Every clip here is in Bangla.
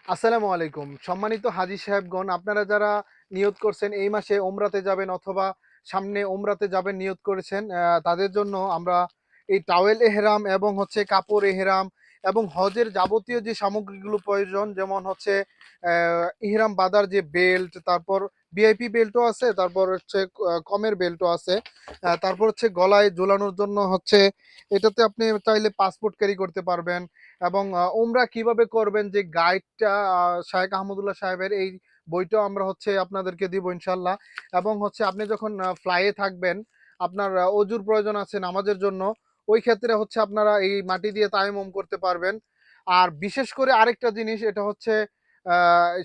আসসালামু আলাইকুম। সম্মানিত হাজী সাহেবগণ, আপনারা যারা নিয়ত করছেন এই মাসে ওমরাতে যাবেন অথবা সামনে ওমরাতে যাবেন নিয়ত করেছেন, তাদের জন্য আমরা এই টাওয়েল এহরাম এবং হচ্ছে কাপড় এহরাম এবং হজের যাবতীয় যে সামগ্রীগুলো প্রয়োজন, যেমন হচ্ছে ইহরাম বাঁধার যে বেল্ট, তারপর ভিআইপি বেল্টও আছে, তারপর হচ্ছে কমের বেল্টও আছে, তারপর হচ্ছে গলায় ঝোলানোর জন্য হচ্ছে এটাতে আপনি চাইলে পাসপোর্ট ক্যারি করতে পারবেন। এবং উমরা কিভাবে করবেন যে গাইডটা শায়েখ আহমদুল্লাহ সাহেবের এই বইটাও আমরা হচ্ছে আপনাদেরকে দিব ইনশাল্লাহ। এবং হচ্ছে আপনি যখন ফ্লাইয়ে থাকবেন, আপনার অজুর প্রয়োজন আছে নামাজের জন্য, ওই ক্ষেত্রে হচ্ছে আপনারা এই মাটি দিয়ে তায়াম্মুম করতে পারবেন। আর বিশেষ করে আরেকটা জিনিস, এটা হচ্ছে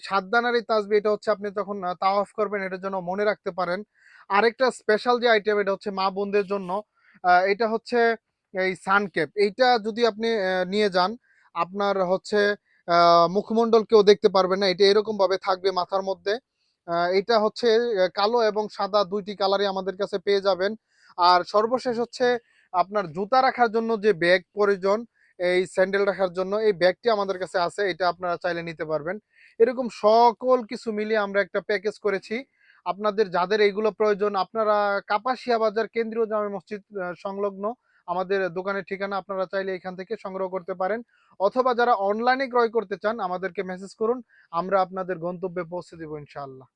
সাতদানার এই তাসবিহ, এটা হচ্ছে আপনি তখন তাওয়াফ করবেন, এটার জন্য মনে রাখতে পারেন। আরেকটা স্পেশাল যে আইটেম, এটা হচ্ছে মা বোনদের জন্য, এটা হচ্ছে এই সানকেপ। এইটা যদি আপনি নিয়ে যান, আপনার হচ্ছে মুখমণ্ডল কেউ দেখতে পারবে না, এটা এরকম ভাবে থাকবে মাথার মধ্যে। এটা হচ্ছে কালো এবং সাদা দুইটি কালারই আমাদের কাছে পেয়ে যাবেন। আর সর্বশেষ হচ্ছে আপনার জুতা রাখার জন্য যে ব্যাগ প্রয়োজন, এই স্যান্ডেল রাখার জন্য এই ব্যাগটি আমাদের কাছে আছে, এটা আপনারা চাইলে নিতে পারবেন। এরকম সকল কিছু মিলিয়ে আমরা একটা প্যাকেজ করেছি। আপনাদের যাদের এইগুলো প্রয়োজন, আপনারা কাপাসিয়া বাজার কেন্দ্রীয় জামে মসজিদ সংলগ্ন আমাদের দোকানের ঠিকানা, আপনারা চাইলে এখান থেকে সংগ্রহ করতে পারেন। অথবা যারা অনলাইনে ক্রয় করতে চান, আমাদেরকে মেসেজ করুন, আমরা আপনাদের গন্তব্যে পৌঁছে দেবো ইনশাআল্লাহ।